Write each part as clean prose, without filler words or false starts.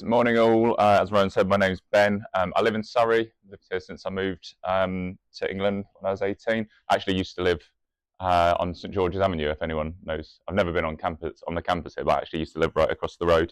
Morning all, as Rowan said, my name's Ben. I live in Surrey, lived here since I moved to England when I was 18. I actually used to live on St George's Avenue, if anyone knows. I've never been on the campus here, but I actually used to live right across the road.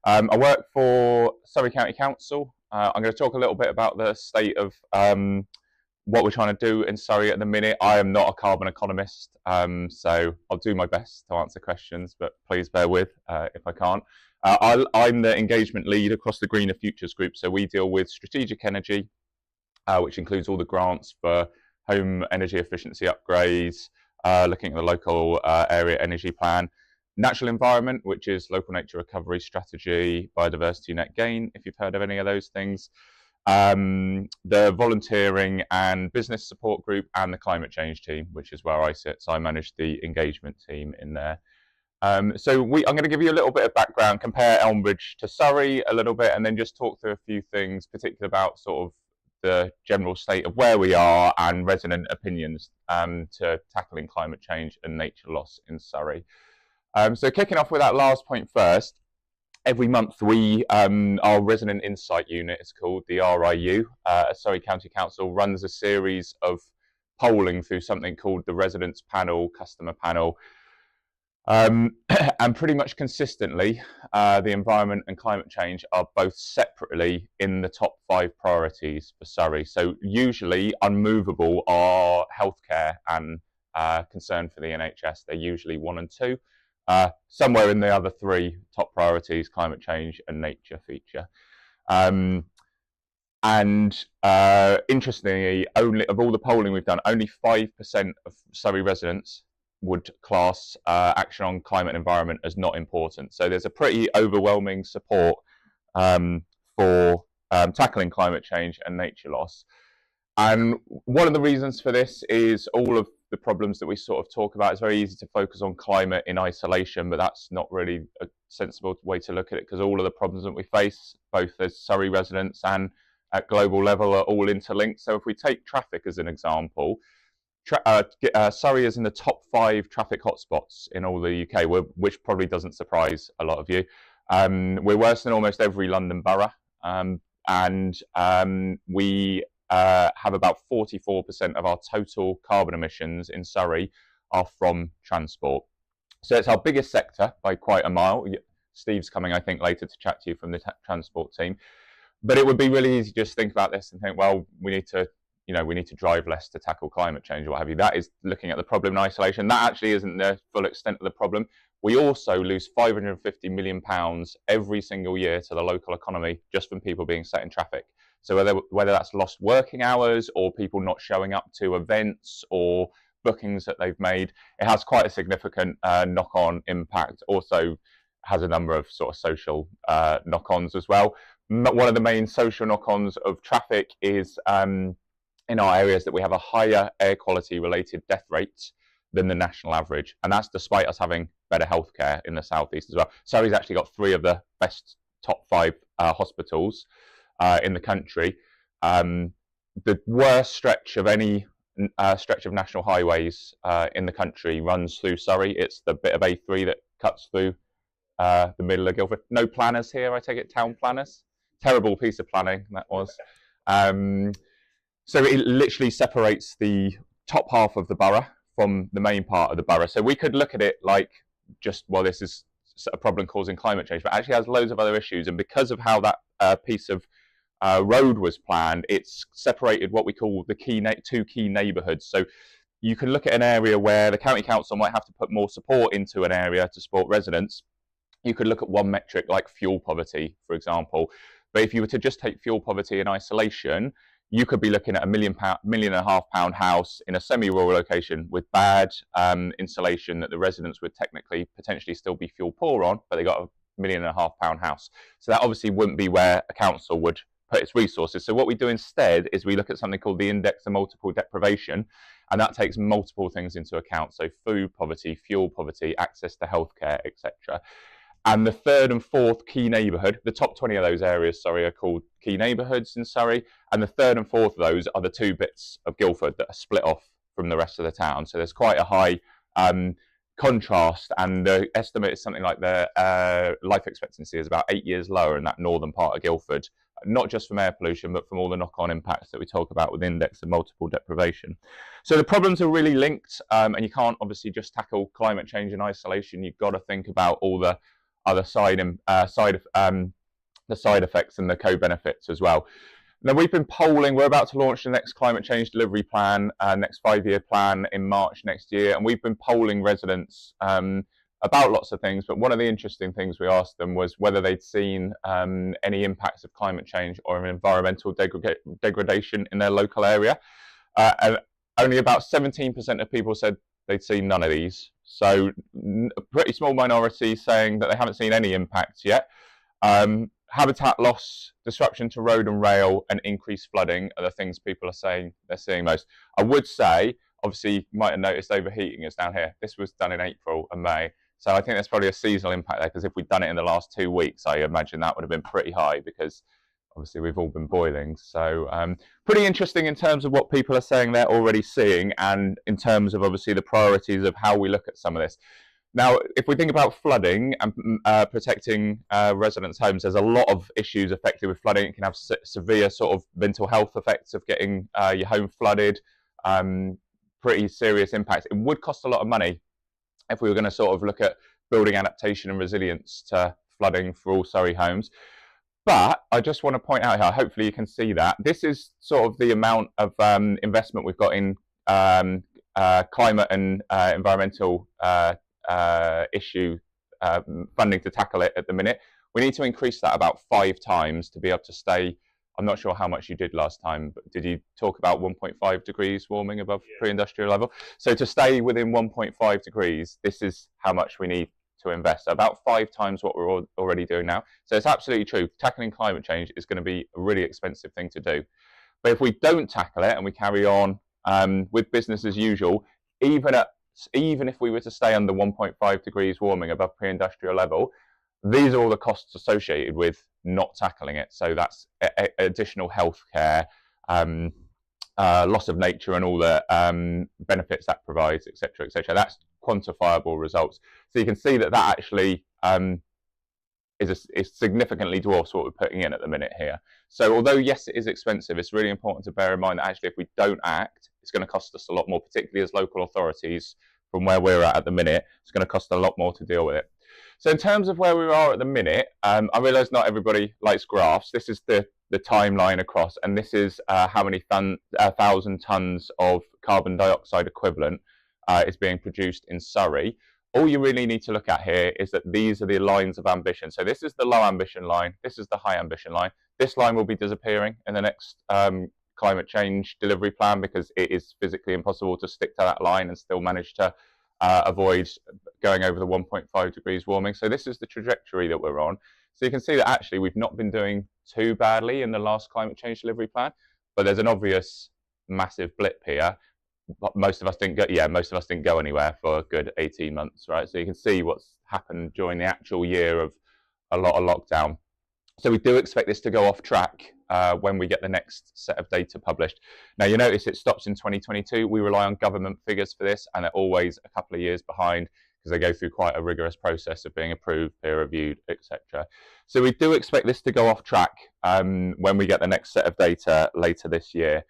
I work for Surrey County Council. I'm going to talk a little bit about the state of what we're trying to do in Surrey at the minute. I am not a carbon economist, so I'll do my best to answer questions, but please bear with if I can't. I'm the engagement lead across the Greener Futures group, so we deal with strategic energy, which includes all the grants for home energy efficiency upgrades, looking at the local area energy plan, natural environment, which is local nature recovery strategy, biodiversity net gain, if you've heard of any of those things, the volunteering and business support group, and the climate change team, which is where I sit. So I manage the engagement team in there. I'm going to give you a little bit of background, compare Elmbridge to Surrey a little bit, and then just talk through a few things, particularly about sort of the general state of where we are and resident opinions to tackling climate change and nature loss in Surrey. So kicking off with that last point first, every month we, our Resident Insight Unit, it's called the RIU, Surrey County Council runs a series of polling through something called the Residents Panel, Customer Panel, and pretty much consistently, the environment and climate change are both separately in the top 5 priorities for Surrey. So usually unmovable are healthcare and concern for the NHS. They're usually 1 and 2. Somewhere in the other 3 top priorities, climate change and nature feature. Interestingly, only of all the polling we've done, only 5% of Surrey residents would class action on climate and environment as not important. So there's a pretty overwhelming support for tackling climate change and nature loss. And one of the reasons for this is all of the problems that we sort of talk about. It's very easy to focus on climate in isolation, but that's not really a sensible way to look at it, because all of the problems that we face, both as Surrey residents and at global level, are all interlinked. So if we take traffic as an example, Surrey is in the top 5 traffic hotspots in all the UK, which probably doesn't surprise a lot of you. We're worse than almost every London borough, and we have about 44% of our total carbon emissions in Surrey are from transport. So it's our biggest sector by quite a mile. Steve's coming, I think, later to chat to you from the transport team. But it would be really easy to just think about this and think, well, we need to drive less to tackle climate change or what have you. That is looking at the problem in isolation. That actually isn't the full extent of the problem. We also lose £550 million every single year to the local economy just from people being sat in traffic. So whether that's lost working hours or people not showing up to events or bookings that they've made, it has quite a significant knock-on impact. Also has a number of sort of social knock-ons as well. One of the main social knock-ons of traffic is in our areas that we have a higher air quality related death rate than the national average. And that's despite us having better healthcare in the southeast as well. Surrey's actually got 3 of the best top 5 hospitals in the country. The worst stretch of any stretch of national highways in the country runs through Surrey. It's the bit of A3 that cuts through the middle of Guildford. No planners here, I take it, town planners? Terrible piece of planning that was. So it literally separates the top half of the borough from the main part of the borough. So we could look at it like just, well, this is a problem causing climate change, but actually has loads of other issues. And because of how that piece of road was planned, it's separated what we call the 2 key neighbourhoods. So you can look at an area where the county council might have to put more support into an area to support residents. You could look at one metric like fuel poverty, for example. But if you were to just take fuel poverty in isolation, you could be looking at £1.5 million house in a semi-rural location with bad insulation that the residents would technically potentially still be fuel poor on, but they got £1.5 million house. So that obviously wouldn't be where a council would put its resources. So what we do instead is we look at something called the index of multiple deprivation, and that takes multiple things into account. So food poverty, fuel poverty, access to healthcare, etc. And the 3rd and 4th key neighbourhood, the top 20 of those areas, sorry, are called key neighbourhoods in Surrey. And the 3rd and 4th of those are the 2 bits of Guildford that are split off from the rest of the town. So there's quite a high contrast, and the estimate is something like the life expectancy is about 8 years lower in that northern part of Guildford, not just from air pollution, but from all the knock-on impacts that we talk about with index of multiple deprivation. So the problems are really linked, and you can't obviously just tackle climate change in isolation. You've got to think about all the other side effects and the co-benefits as well. Now, we've been polling. We're about to launch the next climate change delivery plan, next 5-year plan in March next year, and we've been polling residents about lots of things. But one of the interesting things we asked them was whether they'd seen any impacts of climate change or environmental degradation in their local area. And only about 17% of people said they'd seen none of these. So a pretty small minority saying that they haven't seen any impacts yet. Habitat loss, disruption to road and rail, and increased flooding are the things people are saying they're seeing most. I would say, obviously, you might have noticed overheating is down here. This was done in April and May. So I think there's probably a seasonal impact there, because if we'd done it in the last 2 weeks, I imagine that would have been pretty high, because obviously we've all been boiling. So pretty interesting in terms of what people are saying they're already seeing, and in terms of obviously the priorities of how we look at some of this. Now, if we think about flooding and protecting residents' homes, there's a lot of issues affected with flooding. It can have severe sort of mental health effects of getting your home flooded, pretty serious impacts. It would cost a lot of money if we were going to sort of look at building adaptation and resilience to flooding for all Surrey homes. But I just want to point out here, hopefully you can see that, this is sort of the amount of investment we've got in climate and environmental issue funding to tackle it at the minute. We need to increase that about 5 times to be able to stay. I'm not sure how much you did last time, but did you talk about 1.5 degrees warming above pre-industrial level? So to stay within 1.5 degrees, this is how much we need to invest. So about 5 times what we're already doing now. So it's absolutely true. Tackling climate change is going to be a really expensive thing to do. But if we don't tackle it and we carry on with business as usual, even if we were to stay under 1.5 degrees warming above pre-industrial level, these are all the costs associated with not tackling it. So that's additional healthcare, loss of nature, and all the benefits that provides, etc., etc. That's quantifiable results. So you can see that actually is significantly dwarfs what we're putting in at the minute here. So although yes, it is expensive, it's really important to bear in mind that actually if we don't act, it's going to cost us a lot more, particularly as local authorities. From where we're at the minute, it's going to cost a lot more to deal with it. So in terms of where we are at the minute, I realise not everybody likes graphs. This is the timeline across, and this is how many 1,000 tonnes of carbon dioxide equivalent is being produced in Surrey. All you really need to look at here is that these are the lines of ambition. So this is the low ambition line, this is the high ambition line. This line will be disappearing in the next climate change delivery plan, because it is physically impossible to stick to that line and still manage to avoid going over the 1.5 degrees warming. So this is the trajectory that we're on. So you can see that actually we've not been doing too badly in the last climate change delivery plan, but there's an obvious massive blip here. Most of us didn't go anywhere for a good 18 months, right? So you can see what's happened during the actual year of a lot of lockdown. So we do expect this to go off track when we get the next set of data published. Now, you notice it stops in 2022. We rely on government figures for this, and they're always a couple of years behind because they go through quite a rigorous process of being approved, peer reviewed, etc. So we do expect this to go off track when we get the next set of data later this year.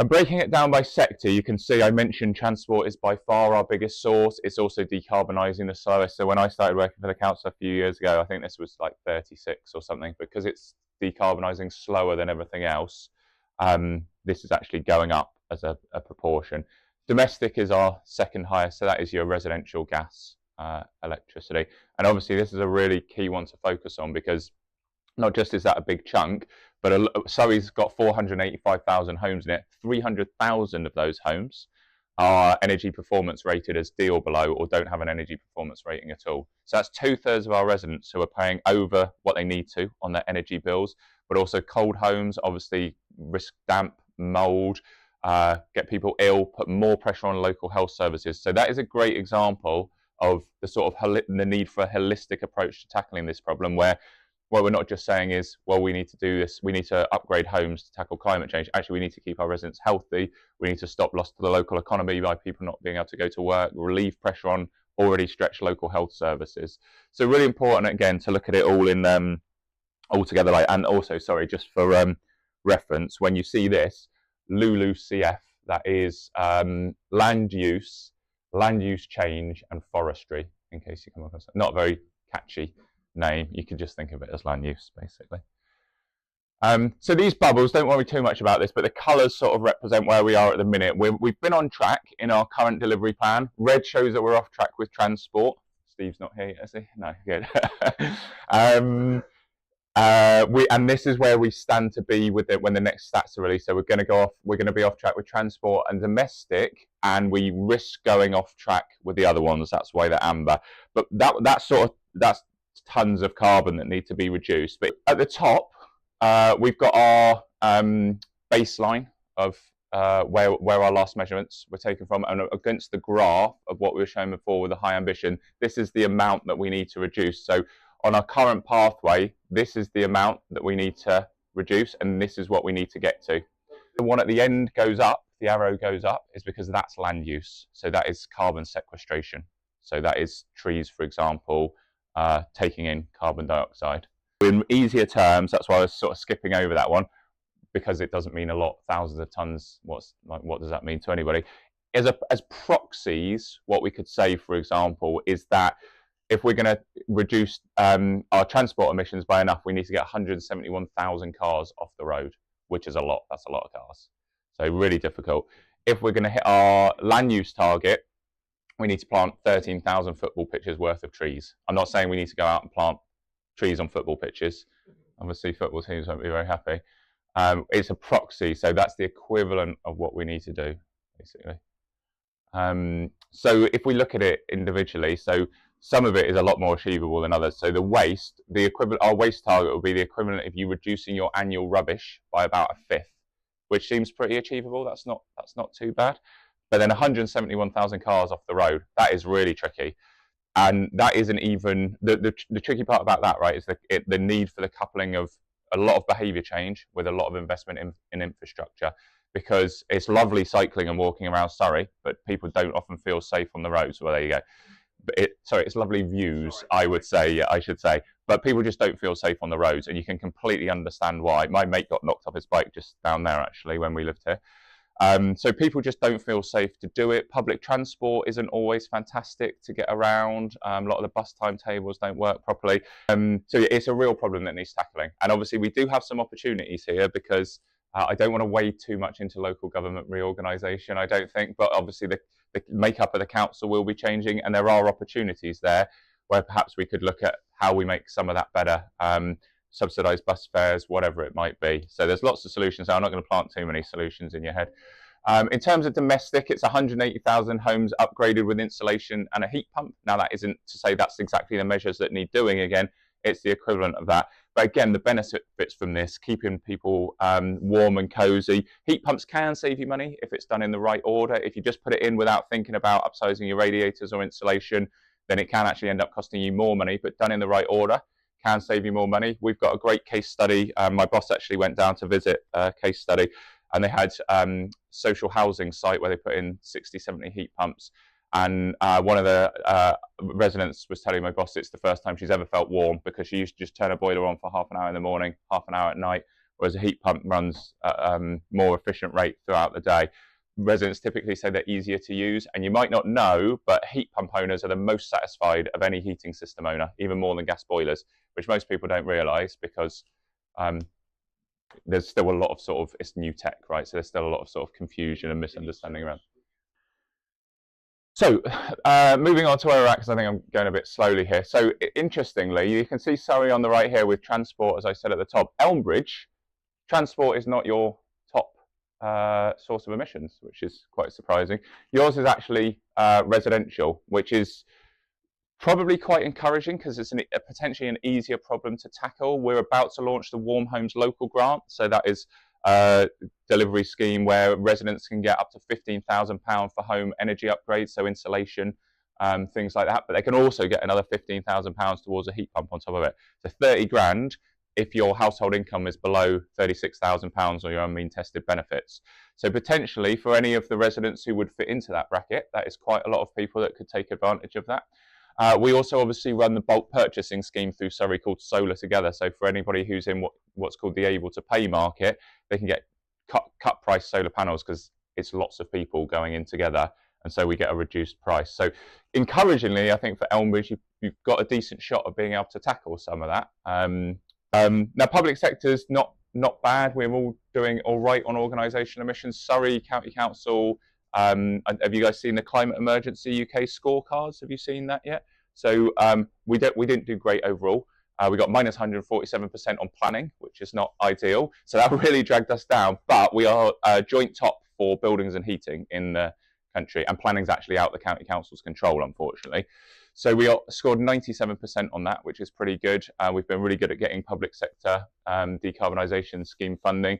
And breaking it down by sector, you can see I mentioned transport is by far our biggest source. It's also decarbonising the slowest. So when I started working for the council a few years ago, I think this was like 36 or something, because it's decarbonising slower than everything else. This is actually going up as a proportion. Domestic is our second highest, so that is your residential gas, electricity. And obviously this is a really key one to focus on, because not just is that a big chunk, but Surrey's got 485,000 homes in it. 300,000 of those homes are energy performance rated as D or below, or don't have an energy performance rating at all. So that's 2/3 of our residents who are paying over what they need to on their energy bills. But also cold homes obviously risk damp, mould, get people ill, put more pressure on local health services. So that is a great example of the sort of the need for a holistic approach to tackling this problem, where what we're not just saying is, well, we need to do this, we need to upgrade homes to tackle climate change. Actually, we need to keep our residents healthy. We need to stop loss to the local economy by people not being able to go to work, relieve pressure on already stretched local health services. So really important again to look at it all in all together. Like, and also, sorry, just for reference, when you see this LULUCF, that is land use change and forestry. In case you come across it, not a very catchy name. You could just think of it as land use, basically. So these bubbles, don't worry too much about this, but the colours sort of represent where we are at the minute. We've been on track in our current delivery plan. Red shows that we're off track with transport. Steve's not here yet, is he? No, good. And this is where we stand to be with it when the next stats are released. So we're going to be off track with transport and domestic, and we risk going off track with the other ones. That's why they're amber. But that's tons of carbon that need to be reduced. But at the top, we've got our baseline of where our last measurements were taken from, and against the graph of what we were showing before with a high ambition, this is the amount that we need to reduce. So on our current pathway, this is the amount that we need to reduce, and this is what we need to get to. The one at the end goes up, the arrow goes up, is because that's land use. So that is carbon sequestration. So that is trees, for example, taking in carbon dioxide. In easier terms, that's why I was sort of skipping over that one, because it doesn't mean a lot, thousands of tons. What does that mean to anybody? As proxies, what we could say, for example, is that if we're going to reduce our transport emissions by enough, we need to get 171,000 cars off the road, which is a lot. That's a lot of cars. So really difficult. If we're going to hit our land use target, we need to plant 13,000 football pitches worth of trees. I'm not saying we need to go out and plant trees on football pitches. Obviously, football teams won't be very happy. It's a proxy, so that's the equivalent of what we need to do, basically. So if we look at it individually, so some of it is a lot more achievable than others. So the waste, our waste target will be the equivalent of you reducing your annual rubbish by about a fifth, which seems pretty achievable. That's not too bad. But then 171,000 cars off the road, that is really tricky. And that isn't even, the tricky part about that, right, is the need for the coupling of a lot of behaviour change with a lot of investment in infrastructure, because it's lovely cycling and walking around Surrey, but people don't often feel safe on the roads. Well, there you go. Sorry, it's lovely views, I should say, but people just don't feel safe on the roads, and you can completely understand why. My mate got knocked off his bike just down there, actually, when we lived here. So people just don't feel safe to do it. Public transport isn't always fantastic to get around. A lot of the bus timetables don't work properly. So it's a real problem that needs tackling. And obviously we do have some opportunities here, because I don't want to wade too much into local government reorganisation, I don't think, but obviously the makeup of the council will be changing, and there are opportunities there where perhaps we could look at how we make some of that better. Subsidised bus fares, whatever it might be. So there's lots of solutions. I'm not going to plant too many solutions in your head. In terms of domestic, it's 180,000 homes upgraded with insulation and a heat pump. Now, that isn't to say that's exactly the measures that need doing again. It's the equivalent of that. But again, the benefits from this, keeping people warm and cosy. Heat pumps can save you money if it's done in the right order. If you just put it in without thinking about upsizing your radiators or insulation, then it can actually end up costing you more money, but done in the right order can save you more money. We've got a great case study. My boss actually went down to visit a case study, and they had social housing site where they put in 60, 70 heat pumps. And one of the residents was telling my boss it's the first time she's ever felt warm, because she used to just turn a boiler on for half an hour in the morning, half an hour at night, whereas a heat pump runs at a more efficient rate throughout the day. Residents typically say they're easier to use, and you might not know, but heat pump owners are the most satisfied of any heating system owner, even more than gas boilers, which most people don't realise, because there's still a lot of it's new tech, right? So there's still a lot of sort of confusion and misunderstanding around. So moving on to where we're at, because I think I'm going a bit slowly here. So interestingly, you can see Surrey on the right here with transport, as I said at the top. Elmbridge, transport is not your top source of emissions, which is quite surprising. Yours is actually residential, which is probably quite encouraging, because it's potentially an easier problem to tackle. We're about to launch the Warm Homes Local Grant, so that is a delivery scheme where residents can get up to £15,000 for home energy upgrades, so insulation, things like that. But they can also get another £15,000 towards a heat pump on top of it. So 30 grand if your household income is below £36,000 on your unmean tested benefits. So potentially for any of the residents who would fit into that bracket, that is quite a lot of people that could take advantage of that. We also obviously run the bulk purchasing scheme through Surrey called Solar Together. So for anybody who's in what's called the able to pay market, they can get cut price solar panels because it's lots of people going in together, and so we get a reduced price. So encouragingly, I think for Elmbridge, you've got a decent shot of being able to tackle some of that. Now, public sector's not bad. We're all doing all right on organisation emissions. Surrey County Council. Have you guys seen the Climate Emergency UK scorecards? Have you seen that yet? So we didn't do great overall. We got minus 147% on planning, which is not ideal. So that really dragged us down. But we are joint top for buildings and heating in the country, and planning's actually out the county council's control, unfortunately. So we scored 97% on that, which is pretty good. We've been really good at getting public sector decarbonisation scheme funding.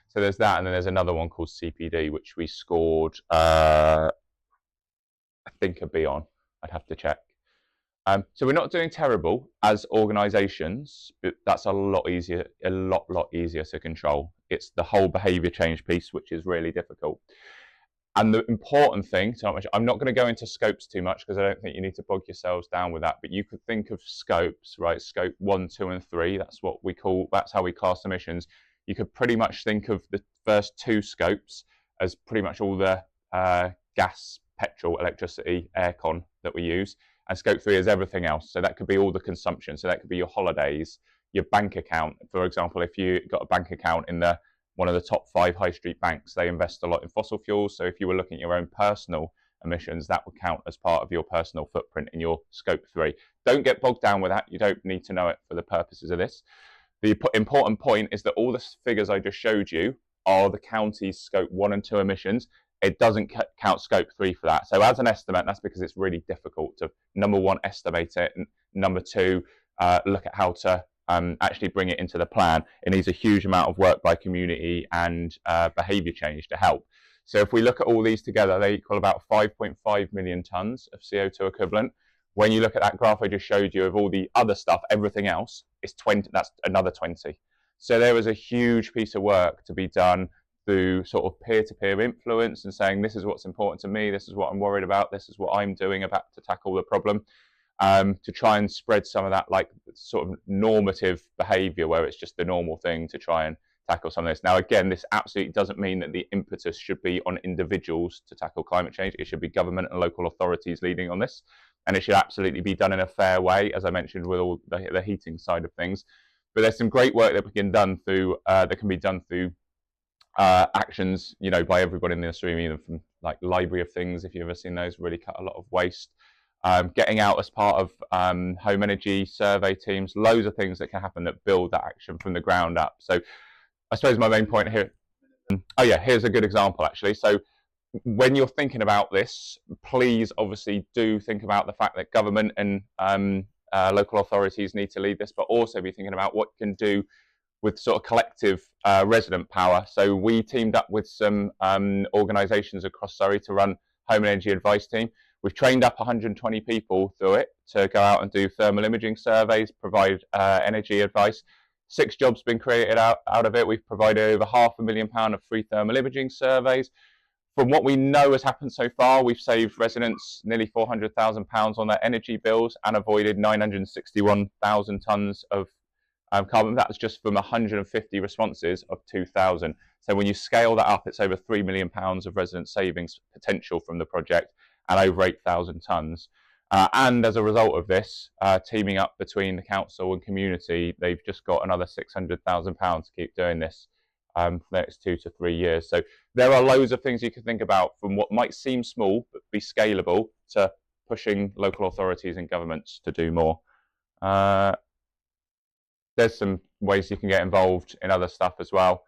So there's that, and then there's another one called CPD, which we scored, I think, a B on. I'd have to check. So we're not doing terrible as organisations, but that's a lot easier to control. It's the whole behaviour change piece, which is really difficult. And the important thing, I'm not going to go into scopes too much because I don't think you need to bog yourselves down with that, but you could think of scopes, right? Scope 1, 2, and 3, that's how we class emissions. You could pretty much think of the first 2 scopes as pretty much all the gas, petrol, electricity, aircon that we use. And scope 3 is everything else. So that could be all the consumption. So that could be your holidays, your bank account. For example, if you got a bank account in one of the top 5 high street banks, they invest a lot in fossil fuels. So if you were looking at your own personal emissions, that would count as part of your personal footprint in your scope 3. Don't get bogged down with that. You don't need to know it for the purposes of this. The important point is that all the figures I just showed you are the county's scope 1 and 2 emissions. It doesn't count scope 3 for that. So as an estimate, that's because it's really difficult to, number 1, estimate it, and number 2, look at how to actually bring it into the plan. It needs a huge amount of work by community and behaviour change to help. So if we look at all these together, they equal about 5.5 million tonnes of CO2 equivalent. When you look at that graph I just showed you of all the other stuff, everything else is 20. That's another 20. So there is a huge piece of work to be done through sort of peer-to-peer influence and saying, this is what's important to me, this is what I'm worried about, this is what I'm doing about to tackle the problem, to try and spread some of that like sort of normative behaviour where it's just the normal thing to try and tackle some of this. Now, again, this absolutely doesn't mean that the impetus should be on individuals to tackle climate change. It should be government and local authorities leading on this. And it should absolutely be done in a fair way, as I mentioned, with all the heating side of things. But there's some great work that can be done through actions, by everybody in the stream, even from like Library of Things, if you've ever seen those, really cut a lot of waste. Getting out as part of home energy survey teams, loads of things that can happen that build that action from the ground up. So I suppose my main point here, here's a good example actually. So when you're thinking about this, please obviously do think about the fact that government and local authorities need to lead this, but also be thinking about what you can do with sort of collective resident power. So we teamed up with some organisations across Surrey to run Home Energy Advice Team. We've trained up 120 people through it to go out and do thermal imaging surveys, provide energy advice. 6 jobs been created out of it. We've provided over £500,000 of free thermal imaging surveys. From what we know has happened so far, we've saved residents nearly £400,000 on their energy bills and avoided 961,000 tonnes of carbon. That's just from 150 responses of 2,000. So when you scale that up, it's over £3 million of resident savings potential from the project and over 8,000 tonnes. And as a result of this, teaming up between the council and community, they've just got another £600,000 to keep doing this for the next 2 to 3 years. So there are loads of things you can think about from what might seem small but be scalable to pushing local authorities and governments to do more. There's some ways you can get involved in other stuff as well.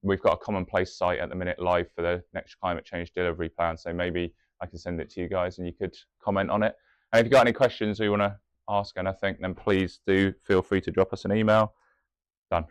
We've got a commonplace site at the minute live for the next climate change delivery plan, so maybe I can send it to you guys and you could comment on it. And if you've got any questions or you want to ask anything, then please do feel free to drop us an email. Done.